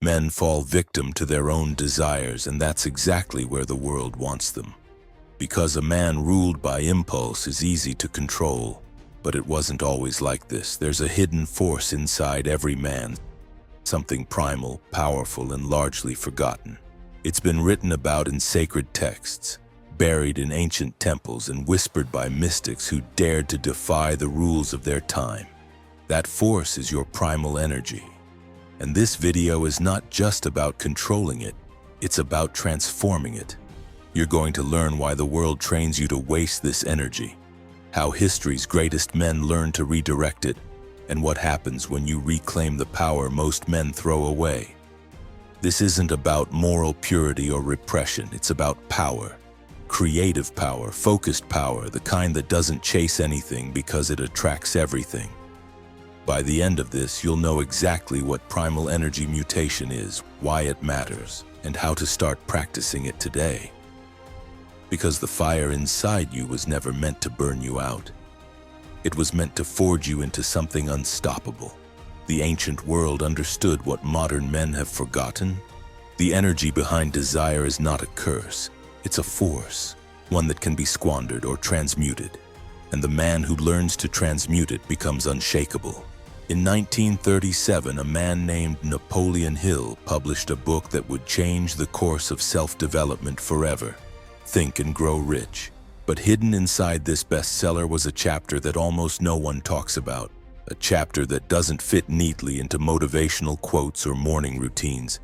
Men fall victim to their own desires, and that's exactly where the world wants them. Because a man ruled by impulse is easy to control, but it wasn't always like this. There's a hidden force inside every man, something primal, powerful, and largely forgotten. It's been written about in sacred texts, buried in ancient temples, and whispered by mystics who dared to defy the rules of their time. That force is your primal energy. And this video is not just about controlling it, it's about transforming it. You're going to learn why the world trains you to waste this energy, how history's greatest men learn to redirect it, and what happens when you reclaim the power most men throw away. This isn't about moral purity or repression, it's about power. Creative power, focused power, the kind that doesn't chase anything because it attracts everything. By the end of this, you'll know exactly what primal energy mutation is, why it matters, and how to start practicing it today. Because the fire inside you was never meant to burn you out. It was meant to forge you into something unstoppable. The ancient world understood what modern men have forgotten. The energy behind desire is not a curse, it's a force, one that can be squandered or transmuted. And the man who learns to transmute it becomes unshakable. In 1937, a man named Napoleon Hill published a book that would change the course of self-development forever. Think and Grow Rich. But hidden inside this bestseller was a chapter that almost no one talks about. A chapter that doesn't fit neatly into motivational quotes or morning routines.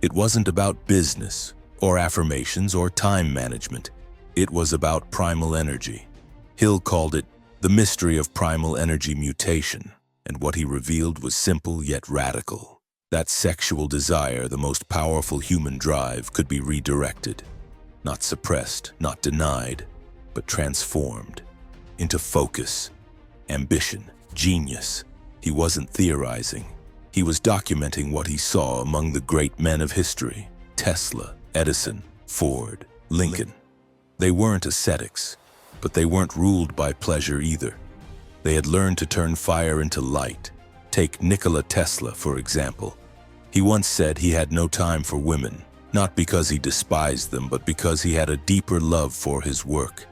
It wasn't about business, or affirmations, or time management. It was about primal energy. Hill called it the mystery of primal energy mutation. And what he revealed was simple yet radical. That sexual desire, the most powerful human drive, could be redirected. Not suppressed, not denied, but transformed into focus, ambition, genius. He wasn't theorizing. He was documenting what he saw among the great men of history. Tesla, Edison, Ford, Lincoln. They weren't ascetics, but they weren't ruled by pleasure either. They had learned to turn fire into light. Take Nikola Tesla, for example. He once said he had no time for women, not because he despised them, but because he had a deeper love for his work.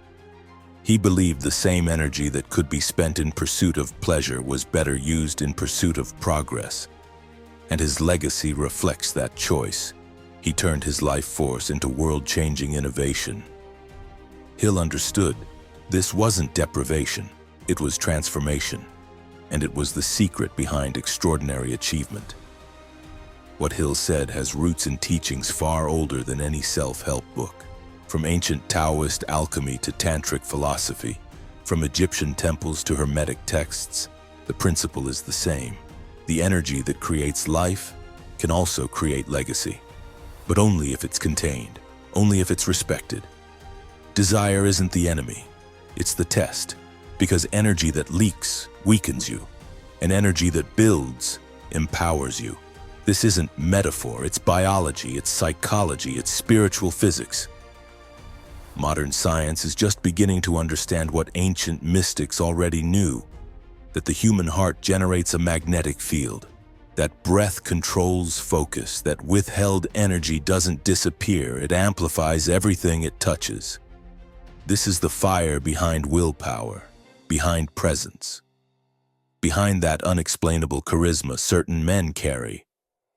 He believed the same energy that could be spent in pursuit of pleasure was better used in pursuit of progress. And his legacy reflects that choice. He turned his life force into world-changing innovation. Hill understood this wasn't deprivation. It was transformation, and it was the secret behind extraordinary achievement. What Hill said has roots in teachings far older than any self-help book. From ancient Taoist alchemy to tantric philosophy, from Egyptian temples to Hermetic texts, the principle is the same. The energy that creates life can also create legacy, but only if it's contained, only if it's respected. Desire isn't the enemy, it's the test. Because energy that leaks weakens you, and energy that builds empowers you. This isn't metaphor, it's biology, it's psychology, it's spiritual physics. Modern science is just beginning to understand what ancient mystics already knew, that the human heart generates a magnetic field, that breath controls focus, that withheld energy doesn't disappear, it amplifies everything it touches. This is the fire behind willpower. Behind presence, behind that unexplainable charisma certain men carry,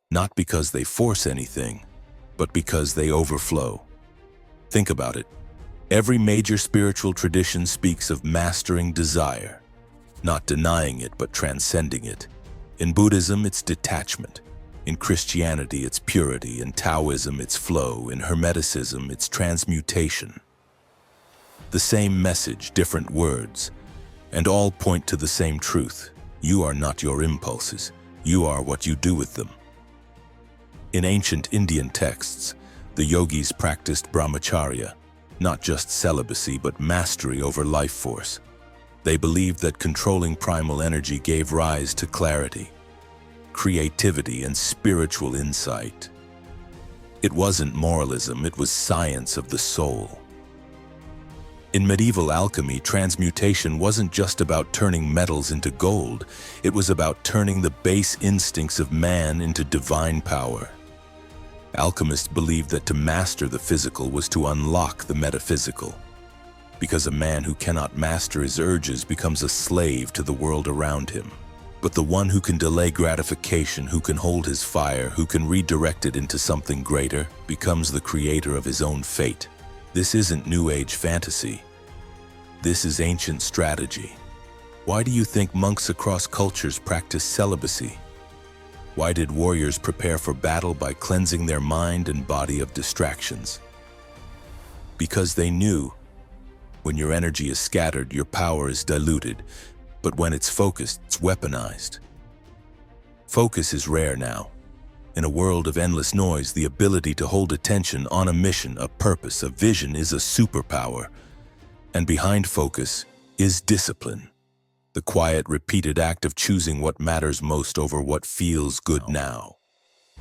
not because they force anything, but because they overflow. Think about it. Every major spiritual tradition speaks of mastering desire, not denying it, but transcending it. In Buddhism, it's detachment. In Christianity, it's purity. In Taoism, it's flow. In Hermeticism, it's transmutation. The same message, different words, and all point to the same truth. You are not your impulses. You are what you do with them. In ancient Indian texts, the yogis practiced brahmacharya, not just celibacy, but mastery over life force. They believed that controlling primal energy gave rise to clarity, creativity, and spiritual insight. It wasn't moralism, it was science of the soul. In medieval alchemy, transmutation wasn't just about turning metals into gold. It was about turning the base instincts of man into divine power. Alchemists believed that to master the physical was to unlock the metaphysical, because a man who cannot master his urges becomes a slave to the world around him. But the one who can delay gratification, who can hold his fire, who can redirect it into something greater, becomes the creator of his own fate. This isn't New Age fantasy. This is ancient strategy. Why do you think monks across cultures practice celibacy? Why did warriors prepare for battle by cleansing their mind and body of distractions? Because they knew, when your energy is scattered, your power is diluted, but when it's focused, it's weaponized. Focus is rare now. In a world of endless noise, the ability to hold attention on a mission, a purpose, a vision is a superpower. And behind focus is discipline. The quiet, repeated act of choosing what matters most over what feels good now.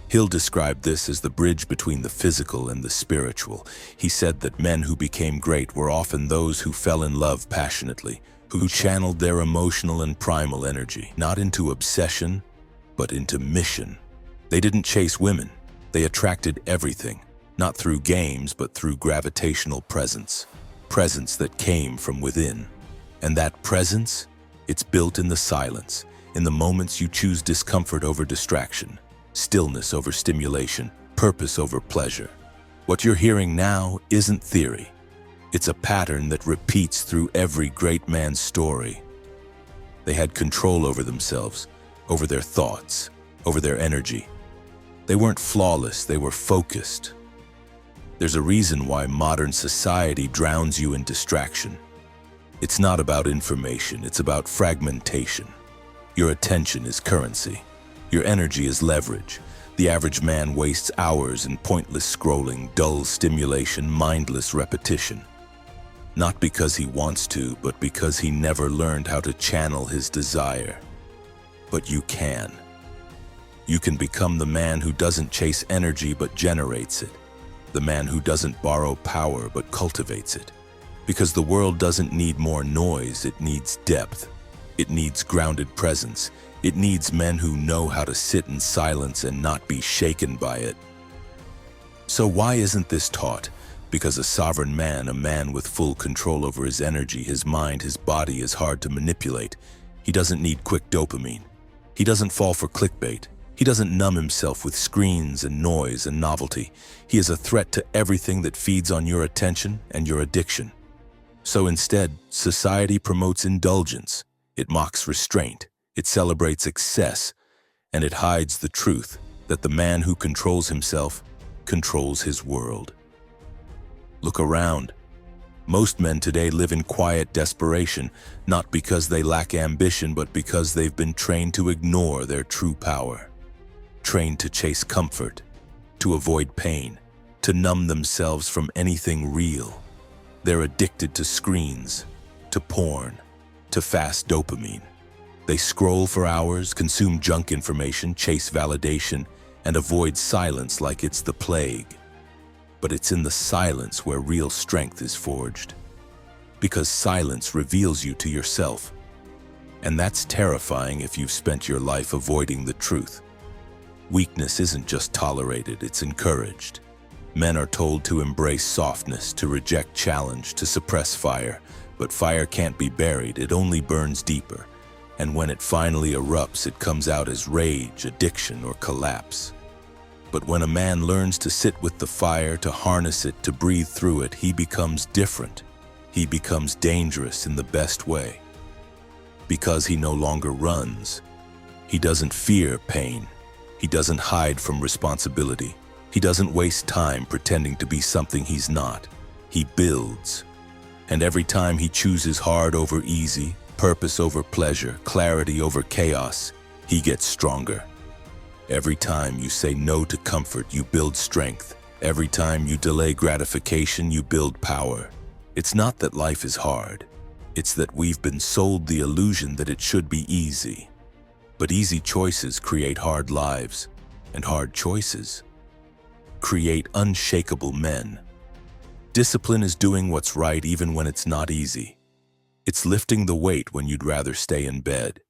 Hill described this as the bridge between the physical and the spiritual. He said that men who became great were often those who fell in love passionately, who channeled their emotional and primal energy, not into obsession, but into mission. They didn't chase women. They attracted everything, not through games, but through gravitational presence. Presence that came from within. And that presence? It's built in the silence, in the moments you choose discomfort over distraction, stillness over stimulation, purpose over pleasure. What you're hearing now isn't theory. It's a pattern that repeats through every great man's story. They had control over themselves, over their thoughts, over their energy. They weren't flawless, they were focused. There's a reason why modern society drowns you in distraction. It's not about information, it's about fragmentation. Your attention is currency. Your energy is leverage. The average man wastes hours in pointless scrolling, dull stimulation, mindless repetition. Not because he wants to, but because he never learned how to channel his desire. But you can. You can become the man who doesn't chase energy but generates it. The man who doesn't borrow power but cultivates it. Because the world doesn't need more noise, it needs depth. It needs grounded presence. It needs men who know how to sit in silence and not be shaken by it. So why isn't this taught? Because a sovereign man, a man with full control over his energy, his mind, his body, is hard to manipulate. He doesn't need quick dopamine. He doesn't fall for clickbait. He doesn't numb himself with screens and noise and novelty. He is a threat to everything that feeds on your attention and your addiction. So instead, society promotes indulgence. It mocks restraint. It celebrates excess. And it hides the truth that the man who controls himself controls his world. Look around. Most men today live in quiet desperation, not because they lack ambition, but because they've been trained to ignore their true power. Trained to chase comfort, to avoid pain, to numb themselves from anything real. They're addicted to screens, to porn, to fast dopamine. They scroll for hours, consume junk information, chase validation, and avoid silence like it's the plague. But it's in the silence where real strength is forged. Because silence reveals you to yourself. And that's terrifying if you've spent your life avoiding the truth. Weakness isn't just tolerated, it's encouraged. Men are told to embrace softness, to reject challenge, to suppress fire. But fire can't be buried, it only burns deeper. And when it finally erupts, it comes out as rage, addiction, or collapse. But when a man learns to sit with the fire, to harness it, to breathe through it, he becomes different. He becomes dangerous in the best way. Because he no longer runs. He doesn't fear pain. He doesn't hide from responsibility. He doesn't waste time pretending to be something he's not. He builds. And every time he chooses hard over easy, purpose over pleasure, clarity over chaos, he gets stronger. Every time you say no to comfort, you build strength. Every time you delay gratification, you build power. It's not that life is hard. It's that we've been sold the illusion that it should be easy. But easy choices create hard lives, and hard choices create unshakable men. Discipline is doing what's right even when it's not easy. It's lifting the weight when you'd rather stay in bed.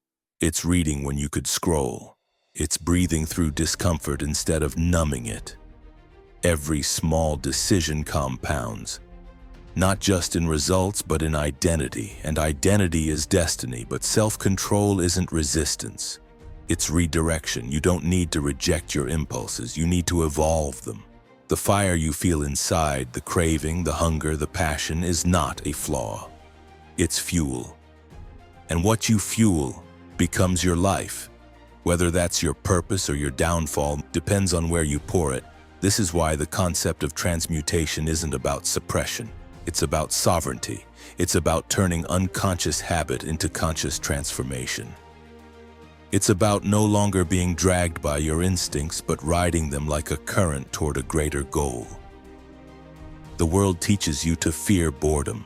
It's reading when you could scroll. It's breathing through discomfort instead of numbing it. Every small decision compounds, not just in results, but in identity. And identity is destiny, but self-control isn't resistance. It's redirection. You don't need to reject your impulses. You need to evolve them. The fire you feel inside, the craving, the hunger, the passion, is not a flaw. It's fuel. And what you fuel becomes your life. Whether that's your purpose or your downfall depends on where you pour it. This is why the concept of transmutation isn't about suppression. It's about sovereignty. It's about turning unconscious habit into conscious transformation. It's about no longer being dragged by your instincts, but riding them like a current toward a greater goal. The world teaches you to fear boredom,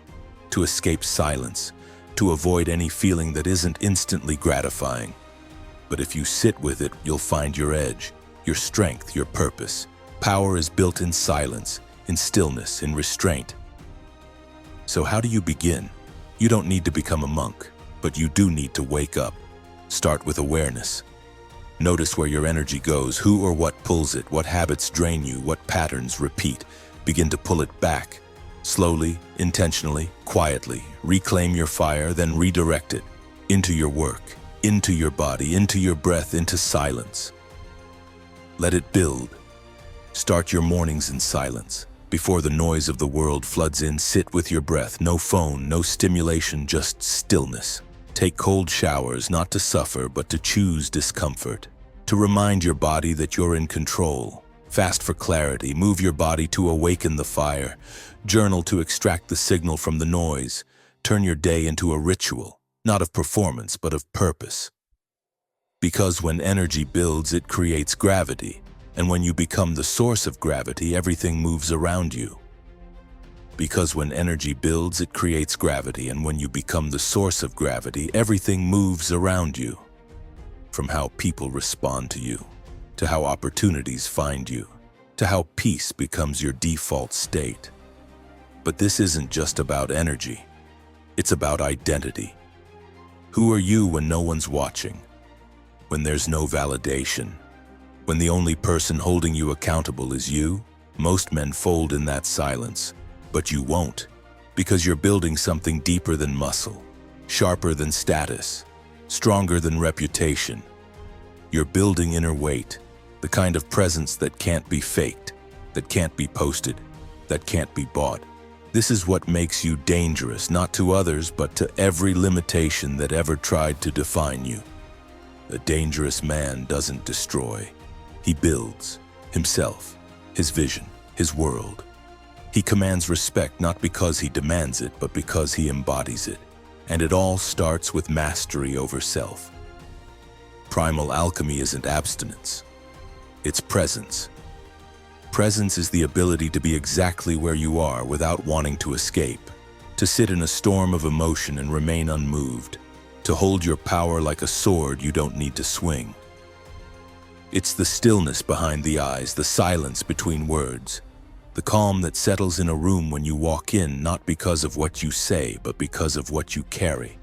to escape silence, to avoid any feeling that isn't instantly gratifying. But if you sit with it, you'll find your edge, your strength, your purpose. Power is built in silence, in stillness, in restraint. So how do you begin? You don't need to become a monk, but you do need to wake up. Start with awareness. Notice where your energy goes, who or what pulls it, what habits drain you, what patterns repeat. Begin to pull it back. Slowly, intentionally, quietly. Reclaim your fire, then redirect it into your work, into your body, into your breath, into silence. Let it build. Start your mornings in silence. Before the noise of the world floods in, sit with your breath. No phone, no stimulation, just stillness. Take cold showers, not to suffer, but to choose discomfort. To remind your body that you're in control. Fast for clarity. Move your body to awaken the fire. Journal to extract the signal from the noise. Turn your day into a ritual, not of performance, but of purpose. Because when energy builds, it creates gravity. And when you become the source of gravity, everything moves around you. Because when energy builds, it creates gravity, and when you become the source of gravity, everything moves around you. From how people respond to you, to how opportunities find you, to how peace becomes your default state. But this isn't just about energy. It's about identity. Who are you when no one's watching? When there's no validation? When the only person holding you accountable is you? Most men fold in that silence. But you won't, because you're building something deeper than muscle, sharper than status, stronger than reputation. You're building inner weight, the kind of presence that can't be faked, that can't be posted, that can't be bought. This is what makes you dangerous, not to others, but to every limitation that ever tried to define you. A dangerous man doesn't destroy. He builds himself, his vision, his world. He commands respect not because he demands it, but because he embodies it. And it all starts with mastery over self. Primal alchemy isn't abstinence. It's presence. Presence is the ability to be exactly where you are without wanting to escape. To sit in a storm of emotion and remain unmoved. To hold your power like a sword you don't need to swing. It's the stillness behind the eyes, the silence between words. The calm that settles in a room when you walk in, not because of what you say, but because of what you carry.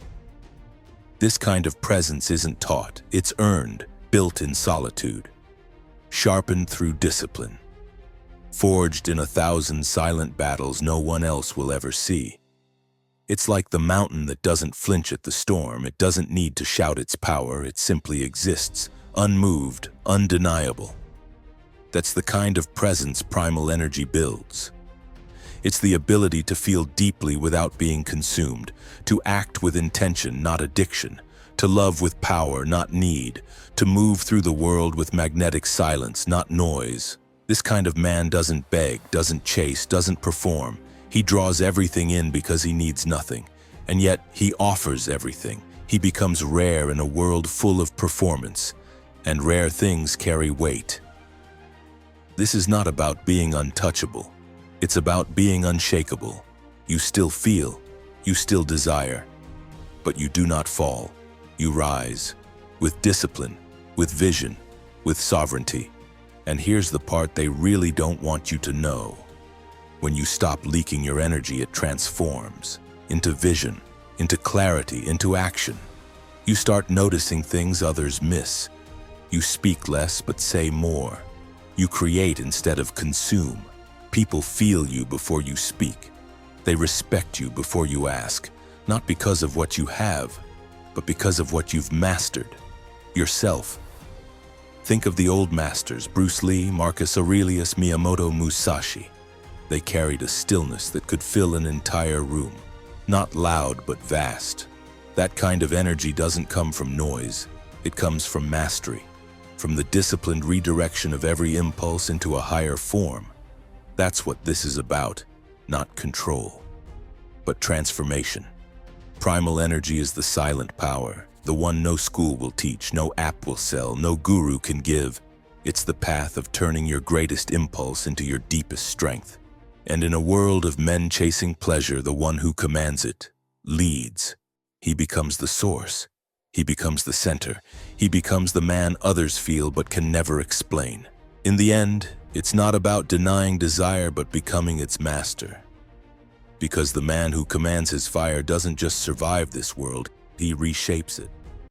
This kind of presence isn't taught, it's earned, built in solitude, sharpened through discipline, forged in 1,000 silent battles no one else will ever see. It's like the mountain that doesn't flinch at the storm. It doesn't need to shout its power, it simply exists, unmoved, undeniable. That's the kind of presence primal energy builds. It's the ability to feel deeply without being consumed, to act with intention, not addiction, to love with power, not need, to move through the world with magnetic silence, not noise. This kind of man doesn't beg, doesn't chase, doesn't perform. He draws everything in because he needs nothing, and yet he offers everything. He becomes rare in a world full of performance, and rare things carry weight. This is not about being untouchable. It's about being unshakable. You still feel, you still desire, but you do not fall. You rise, with discipline, with vision, with sovereignty. And here's the part they really don't want you to know. When you stop leaking your energy, it transforms into vision, into clarity, into action. You start noticing things others miss. You speak less but say more. You create instead of consume. People feel you before you speak. They respect you before you ask, not because of what you have, but because of what you've mastered, yourself. Think of the old masters, Bruce Lee, Marcus Aurelius, Miyamoto Musashi. They carried a stillness that could fill an entire room. Not loud, but vast. That kind of energy doesn't come from noise. It comes from mastery, from the disciplined redirection of every impulse into a higher form. That's what this is about, not control, but transformation. Primal energy is the silent power, the one no school will teach, no app will sell, no guru can give. It's the path of turning your greatest impulse into your deepest strength. And in a world of men chasing pleasure, the one who commands it leads. He becomes the source. He becomes the center. He becomes the man others feel but can never explain. In the end, it's not about denying desire but becoming its master. Because the man who commands his fire doesn't just survive this world, he reshapes it.